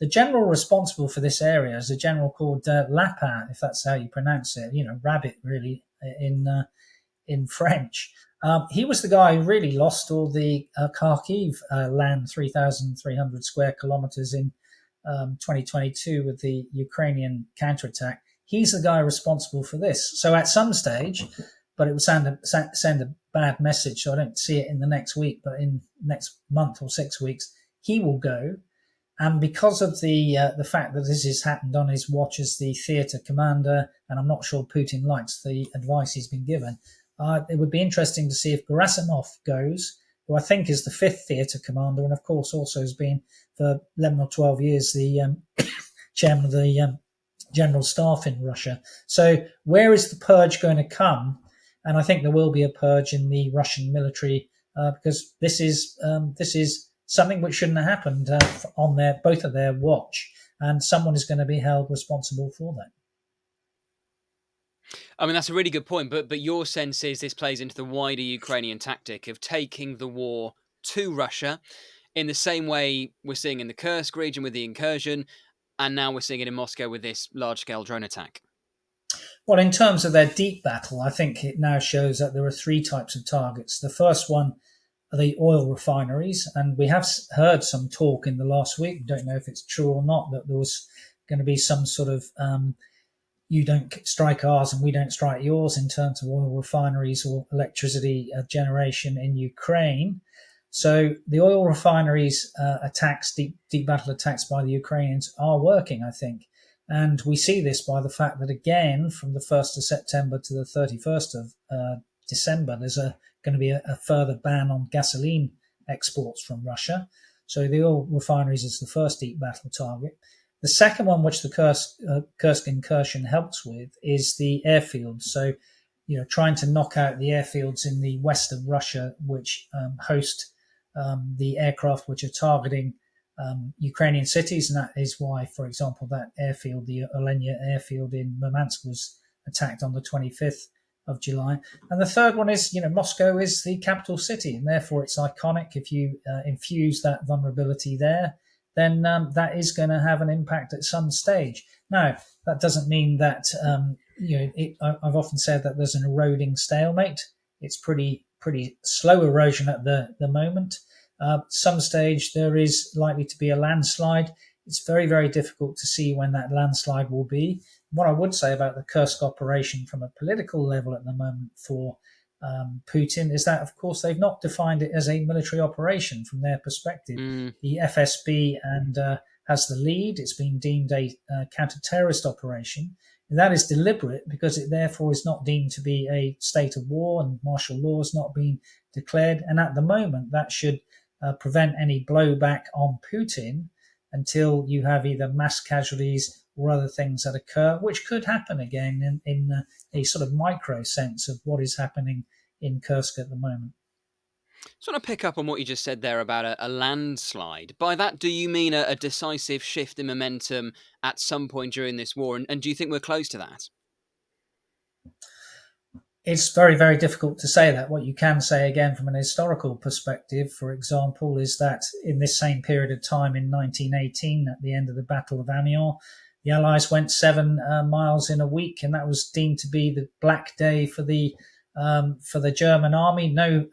the general responsible for this area is a general called Lapin, if that's how you pronounce it. Rabbit really in French. He was the guy who really lost all the Kharkiv land, 3,300 square kilometers in 2022 with the Ukrainian counterattack. He's the guy responsible for this. So at some stage, but it would send a bad message. So I don't see it in the next week, but in next month or 6 weeks, he will go. And because of the fact that this has happened on his watch as the theatre commander, and I'm not sure Putin likes the advice he's been given, it would be interesting to see if Gerasimov goes, who I think is the 5th theatre commander, and of course also has been for 11 or 12 years the chairman of the general staff in Russia. So where is the purge going to come? And I think there will be a purge in the Russian military because this is something which shouldn't have happened on both of their watch, and someone is going to be held responsible for that. I mean, that's a really good point, but your sense is this plays into the wider Ukrainian tactic of taking the war to Russia in the same way we're seeing in the Kursk region with the incursion, and now we're seeing it in Moscow with this large-scale drone attack. Well, in terms of their deep battle, I think it now shows that there are 3 types of targets. The first one are the oil refineries, and we have heard some talk in the last week, we don't know if it's true or not, that there was going to be some sort of you don't strike ours and we don't strike yours in terms of oil refineries or electricity generation in Ukraine. So the oil refineries attacks, deep battle attacks by the Ukrainians are working, I think. And we see this by the fact that, again, from the 1st of September to the 31st of December, there's going to be a further ban on gasoline exports from Russia. So the oil refineries is the first deep battle target. The second one, which the Kursk incursion helps with, is the airfields. So, trying to knock out the airfields in the west of Russia, which host the aircraft which are targeting Ukrainian cities. And that is why, for example, that airfield, the Olenya airfield in Murmansk, was attacked on the 25th of July. And the third one is, Moscow is the capital city, and therefore it's iconic. If you infuse that vulnerability there, then that is going to have an impact at some stage. Now, that doesn't mean that, I've often said that there's an eroding stalemate. It's pretty slow erosion at the moment. Some stage there is likely to be a landslide. It's very, very difficult to see when that landslide will be. What I would say about the Kursk operation from a political level at the moment for Putin is that, of course, they've not defined it as a military operation from their perspective. The FSB has the lead. It's been deemed a counter-terrorist operation. And that is deliberate because it therefore is not deemed to be a state of war and martial law has not been declared. And at the moment, that should prevent any blowback on Putin until you have either mass casualties or other things that occur, which could happen again in a sort of micro sense of what is happening in Kursk at the moment. I just want to pick up on what you just said there about a landslide. By that, do you mean a decisive shift in momentum at some point during this war? And do you think we're close to that? It's very, very difficult to say that. What you can say, again, from an historical perspective, for example, is that in this same period of time in 1918, at the end of the Battle of Amiens, the Allies went 7 miles in a week, and that was deemed to be the black day for the German army. No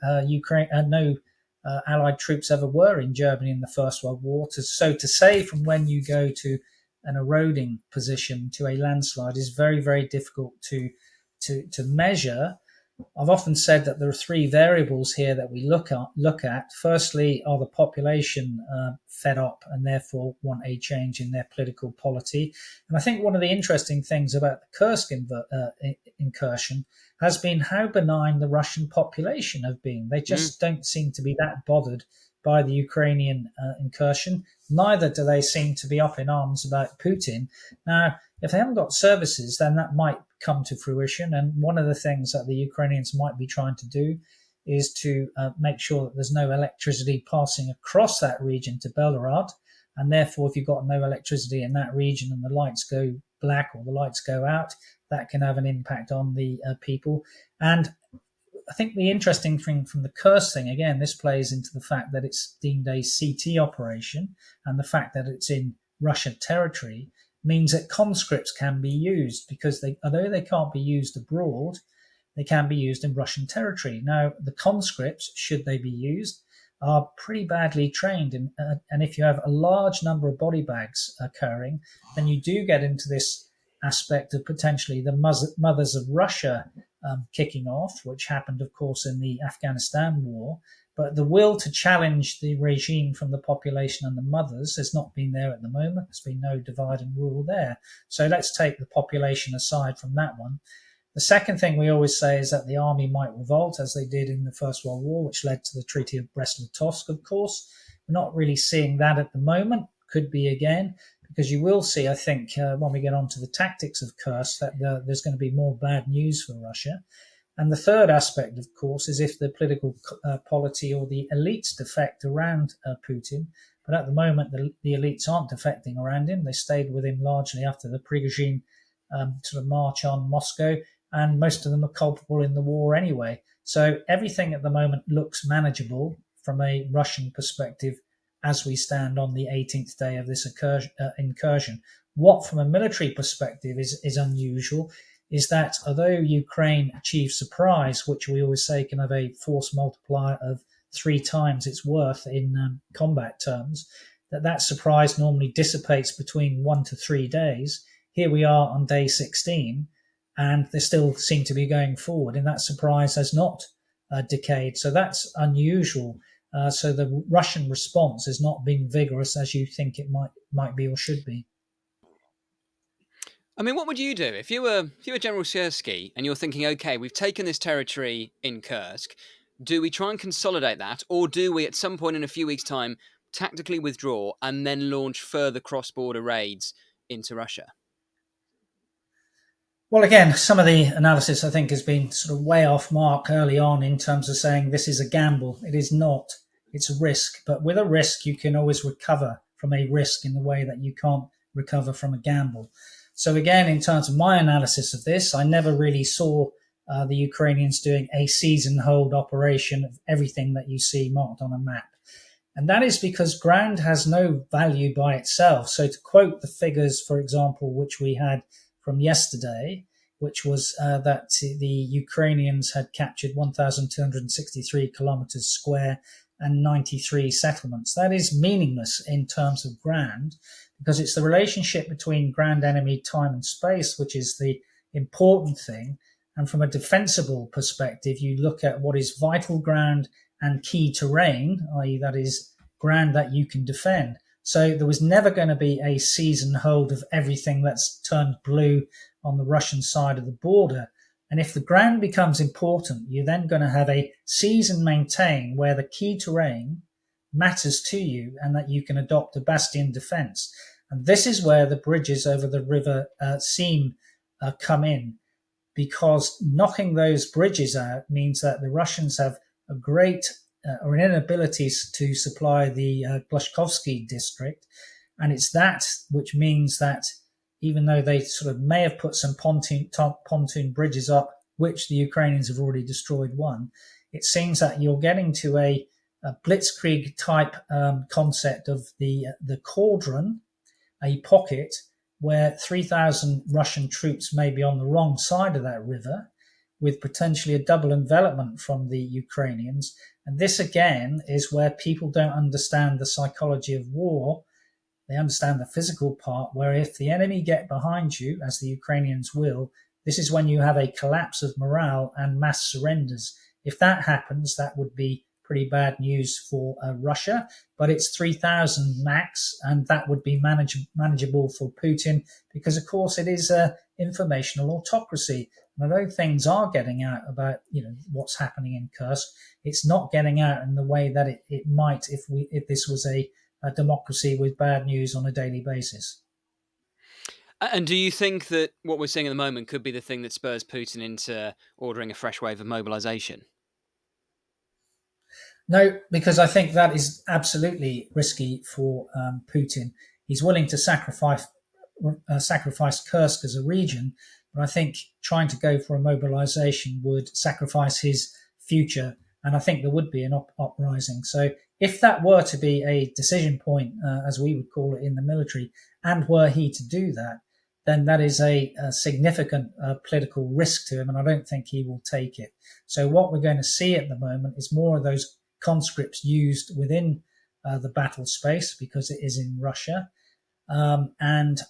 Allied troops ever were in Germany in the First World War. So to say from when you go to an eroding position to a landslide is very, very difficult to measure. I've often said that there are 3 variables here that we look at. Firstly, are the population fed up and therefore want a change in their political polity? And I think one of the interesting things about the Kursk incursion has been how benign the Russian population have been. They just don't seem to be that bothered by the Ukrainian incursion. Neither do they seem to be up in arms about Putin. Now, if they haven't got services, then that might come to fruition. And one of the things that the Ukrainians might be trying to do is to make sure that there's no electricity passing across that region to Belgorod. And therefore, if you've got no electricity in that region and the lights go black or the lights go out, that can have an impact on the people. And I think the interesting thing from the Kursk thing, again, this plays into the fact that it's deemed a CT operation and the fact that it's in Russian territory means that conscripts can be used because although they can't be used abroad, they can be used in Russian territory. Now, the conscripts, should they be used, are pretty badly trained. And if you have a large number of body bags occurring, then you do get into this aspect of potentially the mothers of Russia kicking off, which happened, of course, in the Afghanistan war. But the will to challenge the regime from the population and the mothers has not been there at the moment. There's been no divide and rule there. So let's take the population aside from that one. The second thing we always say is that the army might revolt, as they did in the First World War, which led to the Treaty of Brest-Litovsk, of course. We're not really seeing that at the moment. Could be again, because you will see, I think, when we get on to the tactics of Kursk, that there's going to be more bad news for Russia. And the third aspect, of course, is if the political polity or the elites defect around Putin. But at the moment, the elites aren't defecting around him. They stayed with him largely after the Prigozhin sort of march on Moscow, and most of them are culpable in the war anyway. So everything at the moment looks manageable from a Russian perspective as we stand on the 18th day of this incursion. What, from a military perspective, is unusual is that although Ukraine achieved surprise, which we always say can have a force multiplier of 3 times its worth in combat terms, that surprise normally dissipates between 1 to 3 days. Here we are on day 16, and they still seem to be going forward, and that surprise has not decayed. So that's unusual. So the Russian response has not been vigorous as you think it might be or should be. I mean, what would you do if you were General Siersky and you're thinking, okay, we've taken this territory in Kursk. Do we try and consolidate that, or do we, at some point in a few weeks' time, tactically withdraw and then launch further cross-border raids into Russia? Well, again, some of the analysis, I think, has been sort of way off mark early on in terms of saying this is a gamble. It is not. It's a risk. But with a risk, you can always recover from a risk in the way that you can't recover from a gamble. So again, in terms of my analysis of this, I never really saw the Ukrainians doing a season hold operation of everything that you see marked on a map. And that is because ground has no value by itself. So to quote the figures, for example, which we had from yesterday, which was that the Ukrainians had captured 1,263 kilometers square and 93 settlements. That is meaningless in terms of ground, because it's the relationship between ground enemy time and space, which is the important thing. And from a defensible perspective, you look at what is vital ground and key terrain, i.e. that is ground that you can defend. So there was never going to be a season hold of everything that's turned blue on the Russian side of the border. And if the ground becomes important, you're then going to have a season maintain where the key terrain matters to you and that you can adopt a bastion defense. And this is where the bridges over the river Seam come in, because knocking those bridges out means that the Russians have a great or an inability to supply the Glushkovsky district. And it's that which means that even though they sort of may have put some pontoon bridges up, which the Ukrainians have already destroyed one, it seems that you're getting to a blitzkrieg type concept of the cauldron, a pocket where 3,000 Russian troops may be on the wrong side of that river, with potentially a double envelopment from the Ukrainians. And this, again, is where people don't understand the psychology of war. They understand the physical part, where if the enemy get behind you, as the Ukrainians will, this is when you have a collapse of morale and mass surrenders. If that happens, that would be pretty bad news for Russia, but it's 3,000 max, and that would be manageable for Putin because, of course, it is an informational autocracy. And although things are getting out about what's happening in Kursk, it's not getting out in the way that it might if this was a democracy with bad news on a daily basis. And do you think that what we're seeing at the moment could be the thing that spurs Putin into ordering a fresh wave of mobilization? No, because I think that is absolutely risky for Putin. He's willing to sacrifice Kursk as a region, but I think trying to go for a mobilization would sacrifice his future, and I think there would be an uprising. So if that were to be a decision point, as we would call it in the military, And were he to do that, then that is a significant political risk to him, and I don't think he will take it. So what we're going to see at the moment is more of those conscripts used within the battle space, because it is in Russia, and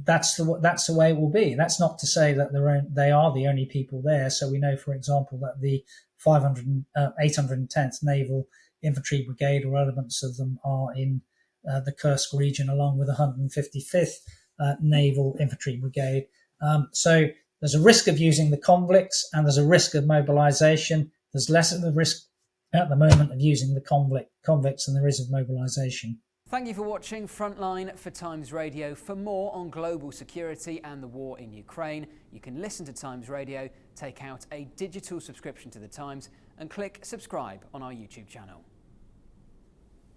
that's the way it will be. That's not to say that they are the only people there. So we know, for example, that the 810th Naval Infantry Brigade, or elements of them, are in the Kursk region, along with the 155th Naval Infantry Brigade. So there's a risk of using the convicts, and there's a risk of mobilization. There's less of a risk at the moment of using the convicts than there is of mobilization. Thank you for watching Frontline for Times Radio. For more on global security and the war in Ukraine, you can listen to Times Radio, take out a digital subscription to the Times, and click subscribe on our YouTube channel.